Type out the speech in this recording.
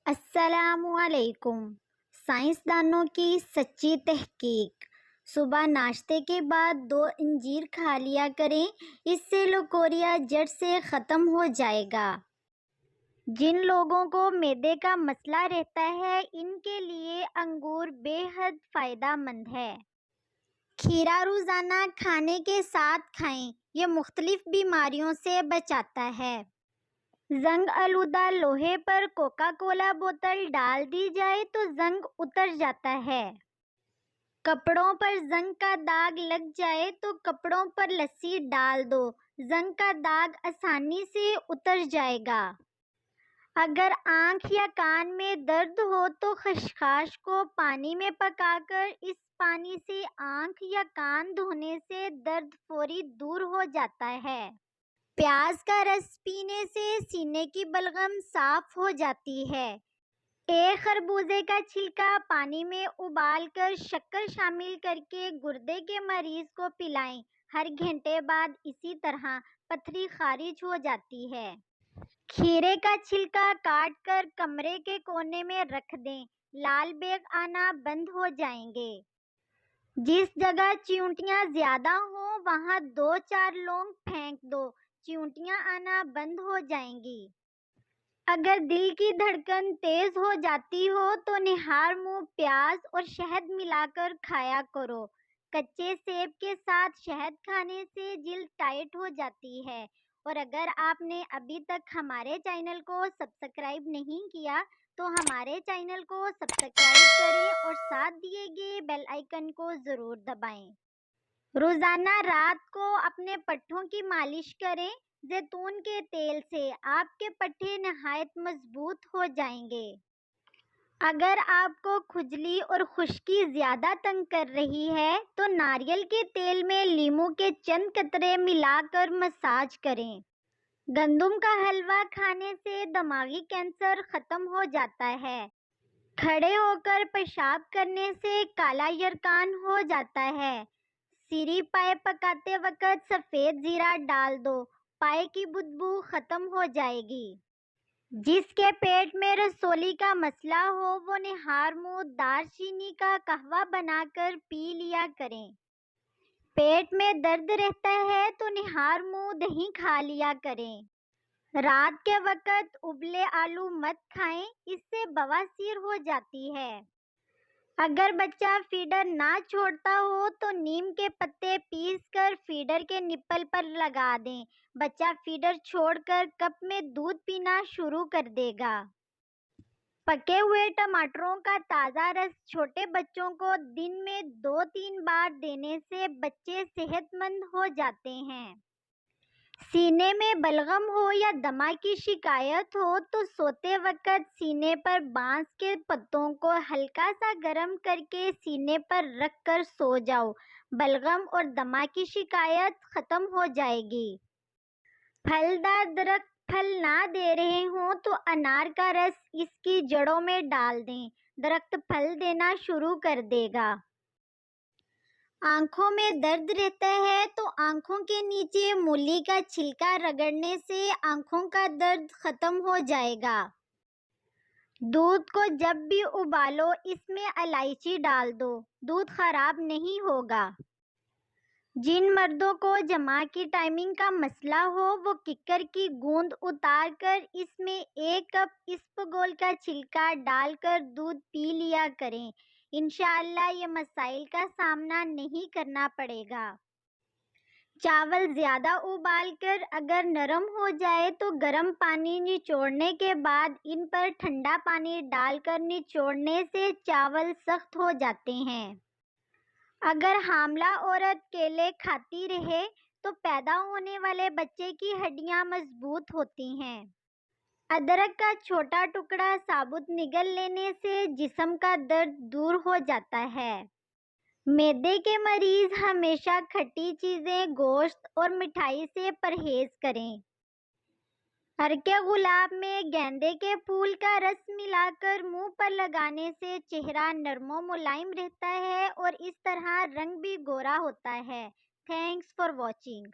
السلام علیکم۔ سائنسدانوں کی سچی تحقیق: صبح ناشتے کے بعد 2 انجیر کھا لیا کریں، اس سے لوکوریا جڑ سے ختم ہو جائے گا۔ جن لوگوں کو معدے کا مسئلہ رہتا ہے ان کے لیے انگور بے حد فائدہ مند ہے۔ کھیرا روزانہ کھانے کے ساتھ کھائیں، یہ مختلف بیماریوں سے بچاتا ہے۔ زنگ آلودہ لوہے پر کوکا کولا بوتل ڈال دی جائے تو زنگ اتر جاتا ہے۔ کپڑوں پر زنگ کا داغ لگ جائے تو کپڑوں پر لسی ڈال دو، زنگ کا داغ آسانی سے اتر جائے گا۔ اگر آنکھ یا کان میں درد ہو تو خشخاش کو پانی میں پکا کر اس پانی سے آنکھ یا کان دھونے سے درد فوری دور ہو جاتا ہے۔ پیاز کا رس پینے سے سینے کی بلغم صاف ہو جاتی ہے۔ ایک خربوزے کا چھلکا پانی میں ابال کر شکر شامل کرکے گردے کے مریض کو پلائیں، ہر گھنٹے بعد اسی طرح پتھری خارج ہو جاتی ہے۔ کھیرے کا چھلکا کاٹ کر کمرے کے کونے میں رکھ دیں، لال بیگ آنا بند ہو جائیں گے۔ جس جگہ چیونٹیاں زیادہ ہوں وہاں 2-4 لونگ پھینک دو، چیونٹیاں آنا بند ہو جائیں گی۔ اگر دل کی دھڑکن تیز ہو جاتی ہو تو نہار منہ پیاز اور شہد ملا کر کھایا کرو۔ کچے سیب کے ساتھ شہد کھانے سے جلد ٹائٹ ہو جاتی ہے۔ اور اگر آپ نے ابھی تک ہمارے چینل کو سبسکرائب نہیں کیا تو ہمارے چینل کو سبسکرائب کریں اور ساتھ دیے گئے بیل آئیکن کو ضرور دبائیں۔ روزانہ رات کو اپنے پٹھوں کی مالش کریں، زیتون کے تیل سے آپ کے پٹھے نہایت مضبوط ہو جائیں گے۔ اگر آپ کو کھجلی اور خشکی زیادہ تنگ کر رہی ہے تو ناریل کے تیل میں لیموں کے چند قطرے ملا کر مساج کریں۔ گندم کا حلوہ کھانے سے دماغی کینسر ختم ہو جاتا ہے۔ کھڑے ہو کر پیشاب کرنے سے کالا یرقان ہو جاتا ہے۔ سیری پائے پکاتے وقت سفید زیرہ ڈال دو، پائے کی بدبو ختم ہو جائے گی۔ جس کے پیٹ میں رسولی کا مسئلہ ہو وہ نہار منہ دار چینی کا قہوہ بنا کر پی لیا کریں۔ پیٹ میں درد رہتا ہے تو نہار منہ دہی کھا لیا کریں۔ رات کے وقت ابلے آلو مت کھائیں، اس سے بواسیر ہو جاتی ہے۔ اگر بچہ فیڈر نہ چھوڑتا ہو تو نیم کے پتے پیس کر فیڈر کے نپل پر لگا دیں، بچہ فیڈر چھوڑ کر کپ میں دودھ پینا شروع کر دے گا۔ پکے ہوئے ٹماٹروں کا تازہ رس چھوٹے بچوں کو دن میں 2-3 بار دینے سے بچے صحت مند ہو جاتے ہیں۔ سینے میں بلغم ہو یا دمہ کی شکایت ہو تو سوتے وقت سینے پر بانس کے پتوں کو ہلکا سا گرم کرکے سینے پر رکھ کر سو جاؤ، بلغم اور دمہ کی شکایت ختم ہو جائے گی۔ پھلدار درخت پھل نہ دے رہے ہوں تو انار کا رس اس کی جڑوں میں ڈال دیں، درخت پھل دینا شروع کر دے گا۔ آنکھوں میں درد رہتا ہے تو آنکھوں کے نیچے مولی کا چھلکا رگڑنے سے آنکھوں کا درد ختم ہو جائے گا۔ دودھ کو جب بھی ابالو اس میں الائچی ڈال دو، دودھ خراب نہیں ہوگا۔ جن مردوں کو جماع کی ٹائمنگ کا مسئلہ ہو وہ ککر کی گوند اتار کر اس میں 1 کپ اسپغول کا چھلکا ڈال کر دودھ پی لیا کریں، انشاءاللہ یہ مسائل کا سامنا نہیں کرنا پڑے گا۔ چاول زیادہ ابال کر اگر نرم ہو جائے تو گرم پانی نچوڑنے کے بعد ان پر ٹھنڈا پانی ڈال کر نچوڑنے سے چاول سخت ہو جاتے ہیں۔ اگر حاملہ عورت کیلے کھاتی رہے تو پیدا ہونے والے بچے کی ہڈیاں مضبوط ہوتی ہیں۔ ادرک کا چھوٹا ٹکڑا ثابت نگل لینے سے جسم کا درد دور ہو جاتا ہے۔ معدے کے مریض ہمیشہ کھٹی چیزیں، گوشت اور مٹھائی سے پرہیز کریں۔ عرق گلاب میں گیندے کے پھول کا رس ملا کر منہ پر لگانے سے چہرہ نرم و ملائم رہتا ہے اور اس طرح رنگ بھی گورا ہوتا ہے۔ Thanks for watching.